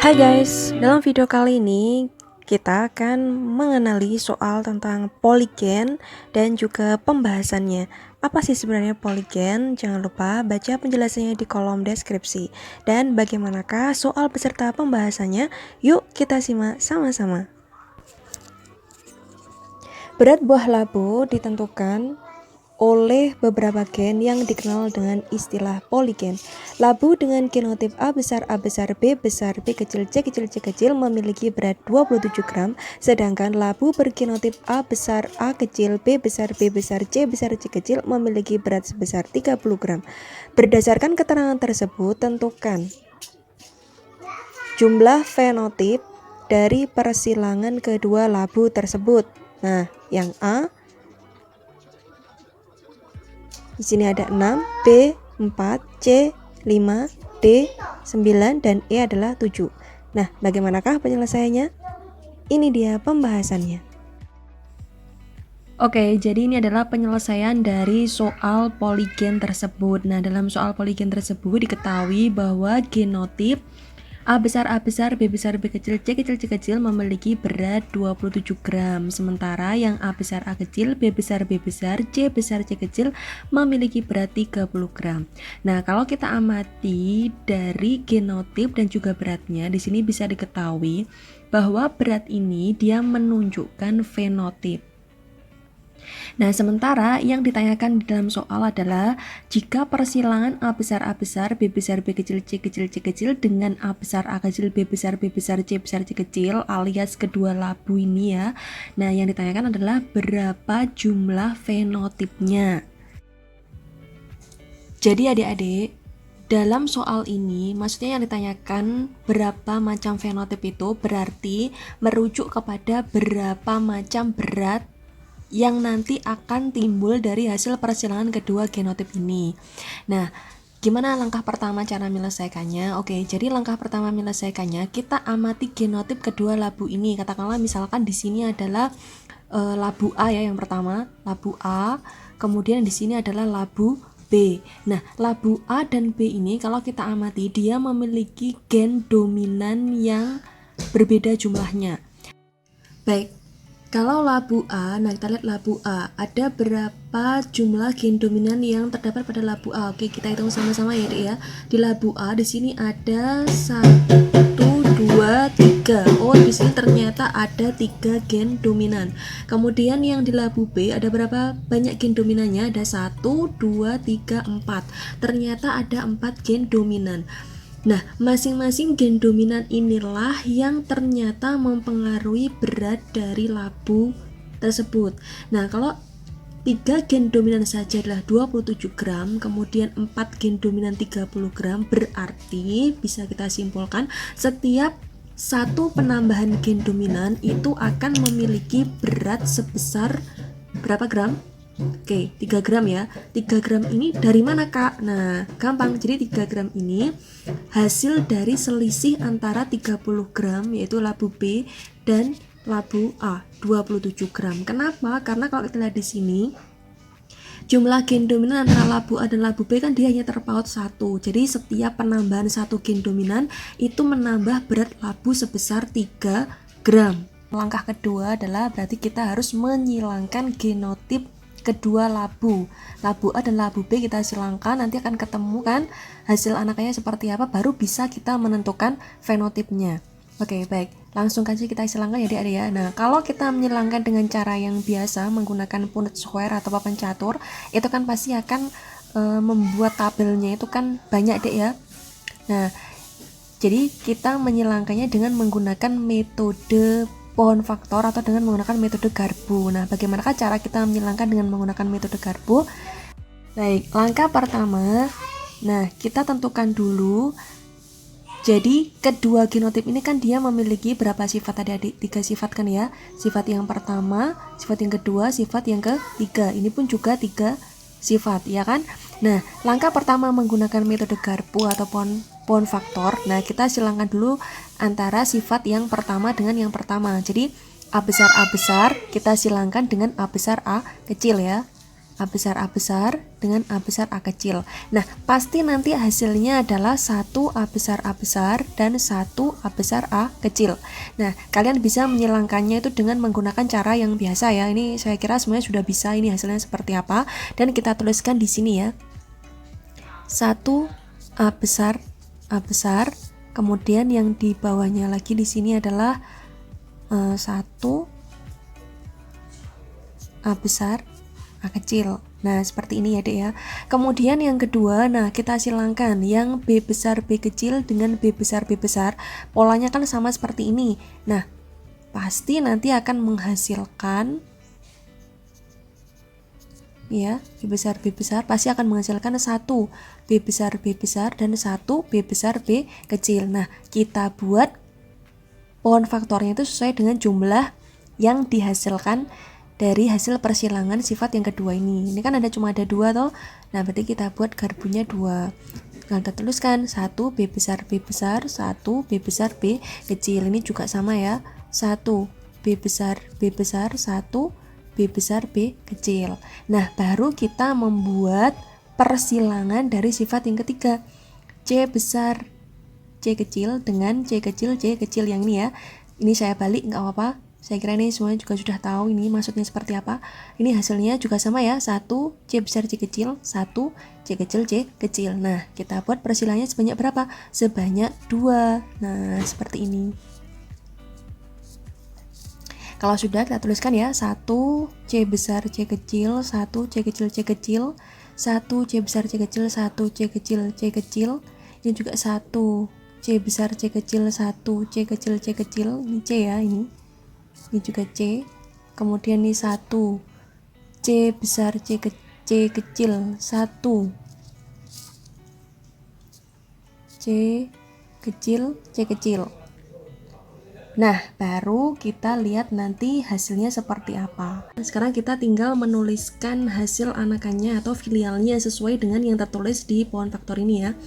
Hai guys, dalam video kali ini kita akan mengenali soal tentang poligen dan juga pembahasannya. Apa sih sebenarnya poligen? Jangan lupa baca penjelasannya di kolom deskripsi. Dan bagaimanakah soal beserta pembahasannya? Yuk kita simak sama-sama. Berat buah labu ditentukan oleh beberapa gen yang dikenal dengan istilah poligen. Labu dengan genotip A besar, B besar, B kecil, C kecil, C kecil memiliki berat 27 gram, sedangkan labu bergenotip A besar, A kecil, B besar, B besar, C besar, C kecil memiliki berat sebesar 30 gram. Berdasarkan keterangan tersebut, tentukan jumlah fenotip dari persilangan kedua labu tersebut. Nah, yang A di sini ada 6, B 4, C 5, D 9, dan E adalah 7. Nah, bagaimanakah penyelesaiannya? Ini dia pembahasannya. Oke, jadi ini adalah penyelesaian dari soal poligen tersebut. Nah, dalam soal poligen tersebut diketahui bahwa genotip A besar, B besar, B kecil, C kecil, C kecil memiliki berat 27 gram. Sementara yang A besar, A kecil, B besar, B besar, C besar, C kecil memiliki berat 30 gram. Nah, kalau kita amati dari genotip dan juga beratnya, di sini bisa diketahui bahwa berat ini dia menunjukkan fenotip. Nah, sementara yang ditanyakan di dalam soal adalah jika persilangan A besar, B besar, B kecil, C kecil, C kecil dengan A besar, A kecil, B besar, C besar, C kecil alias kedua labu ini ya. Nah, yang ditanyakan adalah berapa jumlah fenotipnya. Jadi adik-adik, dalam soal ini maksudnya yang ditanyakan berapa macam fenotip itu berarti merujuk kepada berapa macam berat yang nanti akan timbul dari hasil persilangan kedua genotip ini. Nah, gimana langkah pertama cara menyelesaikannya? Oke, jadi langkah pertama menyelesaikannya kita amati genotip kedua labu ini. Katakanlah misalkan di sini adalah labu A ya yang pertama, labu A. Kemudian di sini adalah labu B. Nah, labu A dan B ini kalau kita amati dia memiliki gen dominan yang berbeda jumlahnya. Baik, kalau labu A, nah kita lihat labu A, ada berapa jumlah gen dominan yang terdapat pada labu A? Oke, kita hitung sama-sama ya, Dek ya. Di labu A di sini ada 1, 2, 3. Oh, di sini ternyata ada 3 gen dominan. Kemudian yang di labu B ada berapa banyak gen dominannya? Ada 1, 2, 3, 4. Ternyata ada 4 gen dominan. Nah, masing-masing gen dominan inilah yang ternyata mempengaruhi berat dari labu tersebut. Nah, kalau 3 gen dominan saja adalah 27 gram, kemudian 4 gen dominan 30 gram, berarti bisa kita simpulkan setiap satu penambahan gen dominan itu akan memiliki berat sebesar berapa gram? Oke, 3 gram ya. 3 gram ini dari mana, Kak? Nah, gampang. Jadi 3 gram ini hasil dari selisih antara 30 gram yaitu labu B dan labu A, 27 gram. Kenapa? Karena kalau kita lihat di sini jumlah gen dominan antara labu A dan labu B kan dia hanya terpaut 1. Jadi setiap penambahan 1 gen dominan itu menambah berat labu sebesar 3 gram. Langkah kedua adalah berarti kita harus menyilangkan genotip kedua labu A dan labu B kita silangkan, nanti akan ketemu kan hasil anaknya seperti apa, baru bisa kita menentukan fenotipnya. Oke, baik, langsung aja kita silangkan ya adik-adik ya. Nah, kalau kita menyilangkan dengan cara yang biasa menggunakan Punnett square atau papan catur, itu kan pasti akan membuat tabelnya itu kan banyak dek ya. Nah, jadi kita menyilangkannya dengan menggunakan metode pohon faktor atau dengan menggunakan metode Garbo. Nah, bagaimanakah cara kita menyilangkan dengan menggunakan metode Garbo? Baik, langkah pertama, nah kita tentukan dulu. Jadi kedua genotip ini kan dia memiliki berapa sifat tadi adik? 3 sifat kan ya. Sifat yang pertama, sifat yang kedua, sifat yang ketiga. Ini pun juga 3 sifat, ya kan? Nah, langkah pertama menggunakan metode Garbo atau pohon faktor. Nah, kita silangkan dulu antara sifat yang pertama dengan yang pertama. Jadi A besar kita silangkan dengan A besar A kecil ya. A besar dengan A besar A kecil. Nah, pasti nanti hasilnya adalah 1 A besar dan 1 A besar A kecil. Nah, kalian bisa menyilangkannya itu dengan menggunakan cara yang biasa ya. Ini saya kira semuanya sudah bisa, ini hasilnya seperti apa. Dan kita tuliskan di sini ya. 1 A besar, kemudian yang di bawahnya lagi di sini adalah 1 A besar A kecil. Nah, seperti ini ya Dek ya. Kemudian yang kedua, nah kita silangkan yang B besar B kecil dengan B besar B besar. Polanya kan sama seperti ini. Nah, pasti nanti akan menghasilkan ya, B besar pasti akan menghasilkan 1 B besar dan 1 B besar B kecil. Nah, kita buat pohon faktornya itu sesuai dengan jumlah yang dihasilkan dari hasil persilangan sifat yang kedua ini. Ini kan cuma ada 2 toh. Nah, berarti kita buat garpunya 2. Nah, kita tuliskan 1 B besar 1 B besar B kecil. Ini juga sama ya. 1 B besar 1 B besar B kecil. Nah, baru kita membuat persilangan dari sifat yang ketiga. C besar C kecil dengan C kecil yang ini ya. Ini saya balik nggak apa-apa. Saya kira ini semuanya juga sudah tahu ini maksudnya seperti apa. Ini hasilnya juga sama ya. 1 C besar C kecil, 1 C kecil. Nah, kita buat persilangannya sebanyak berapa? Sebanyak 2. Nah, seperti ini. Kalau sudah, kita tuliskan ya. 1 C besar C kecil, 1 C kecil 1 C besar C kecil, 1 C kecil. Ini juga 1 C besar C kecil, 1 C kecil. Ini C ya, ini juga C. Kemudian ini 1 C besar C kecil 1 C kecil. Nah, baru kita lihat nanti hasilnya seperti apa. Sekarang kita tinggal menuliskan hasil anakannya atau filialnya sesuai dengan yang tertulis di pohon faktor ini ya.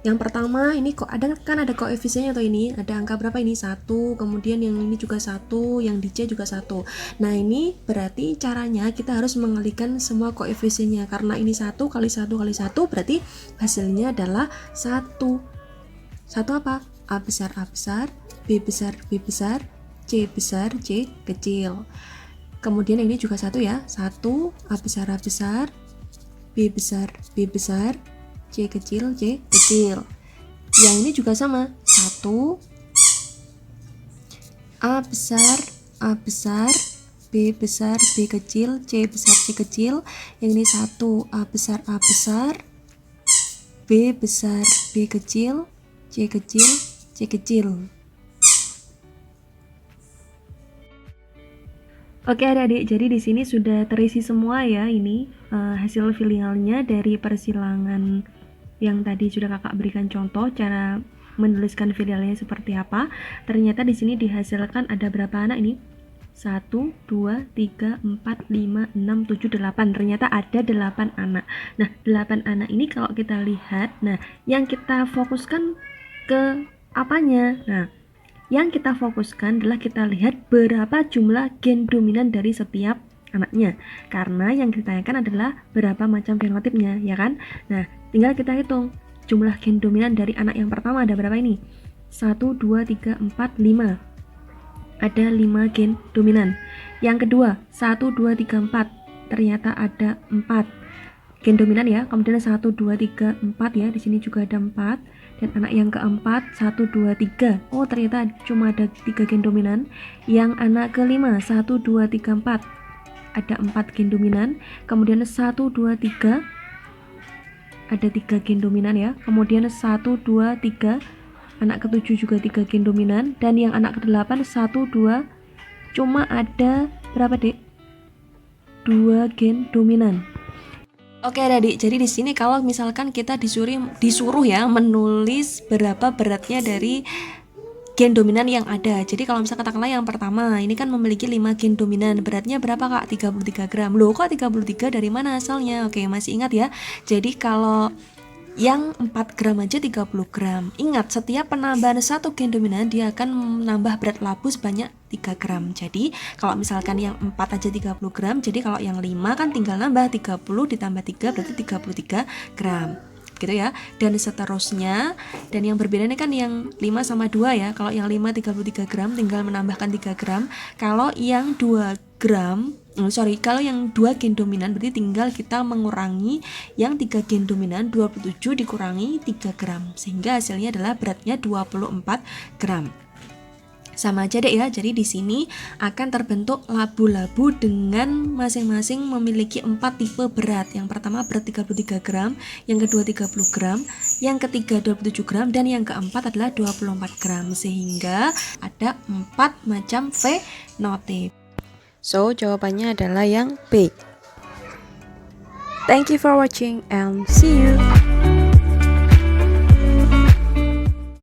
Yang pertama ini kok ada koefisiennya atau ini ada angka berapa ini 1, kemudian yang ini juga 1, yang di C juga 1. Nah, ini berarti caranya kita harus mengalikan semua koefisiennya karena ini 1 kali 1 kali 1 berarti hasilnya adalah 1. 1 apa? A besar B besar C besar C kecil. Kemudian ini juga 1 ya. 1 A besar B besar C kecil. Yang ini juga sama. 1 A besar B besar B kecil C besar C kecil. Yang ini 1 A besar B besar B kecil C kecil. Oke adik-adik, jadi di sini sudah terisi semua ya ini hasil filialnya dari persilangan yang tadi sudah kakak berikan contoh cara menuliskan filialnya seperti apa. Ternyata di sini dihasilkan ada berapa anak ini? 1, 2, 3, 4, 5, 6, 7, 8. Ternyata ada 8 anak. Nah, 8 anak ini kalau kita lihat, nah yang kita fokuskan ke apanya? Nah, yang kita fokuskan adalah kita lihat berapa jumlah gen dominan dari setiap anaknya. Karena yang ditanyakan adalah berapa macam fenotipnya, ya kan? Nah, tinggal kita hitung jumlah gen dominan dari anak yang pertama ada berapa ini? 1, 2, 3, 4, 5. Ada 5 gen dominan. Yang kedua, 1, 2, 3, 4. Ternyata ada 4 gen dominan ya. Kemudian 1, 2, 3, 4 ya. Di sini juga ada 4. Dan anak yang keempat 1, 2, 3. Oh, ternyata cuma ada 3 gen dominan. Yang anak kelima 1, 2, 3, 4. Ada 4 gen dominan. Kemudian 1, 2, 3. Ada 3 gen dominan ya. Kemudian 1, 2, 3. Anak ketujuh juga 3 gen dominan. Dan yang anak ke-8 1, 2. Cuma ada berapa, Dek? 2 gen dominan. Oke adik, jadi di sini kalau misalkan kita disuruh ya menulis berapa beratnya dari gen dominan yang ada. Jadi kalau misalkan katakanlah yang pertama ini kan memiliki 5 gen dominan, beratnya berapa kak? 33 gram. Loh kok 33 dari mana asalnya? Oke, masih ingat ya. Jadi kalau Yang 4 gram aja 30 gram. Ingat, setiap penambahan satu gen dominan dia akan menambah berat labu sebanyak 3 gram. Jadi kalau misalkan yang 4 aja 30 gram, jadi kalau yang 5 kan tinggal nambah 30 ditambah 3 berarti 33 gram gitu ya. Dan seterusnya, dan yang berbeda ini kan yang 5 sama 2 ya. Kalau yang 5 33 gram tinggal menambahkan 3 gram. Kalau yang 2 gram kalau yang 2 gen dominan berarti tinggal kita mengurangi yang 3 gen dominan, 27 dikurangi 3 gram sehingga hasilnya adalah beratnya 24 gram. Sama aja deh ya, jadi di sini akan terbentuk labu-labu dengan masing-masing memiliki 4 tipe berat. Yang pertama berat 33 gram, yang kedua 30 gram, yang ketiga 27 gram, dan yang keempat adalah 24 gram. Sehingga ada 4 macam fenotip. So, jawabannya adalah yang B. Thank you for watching and see you.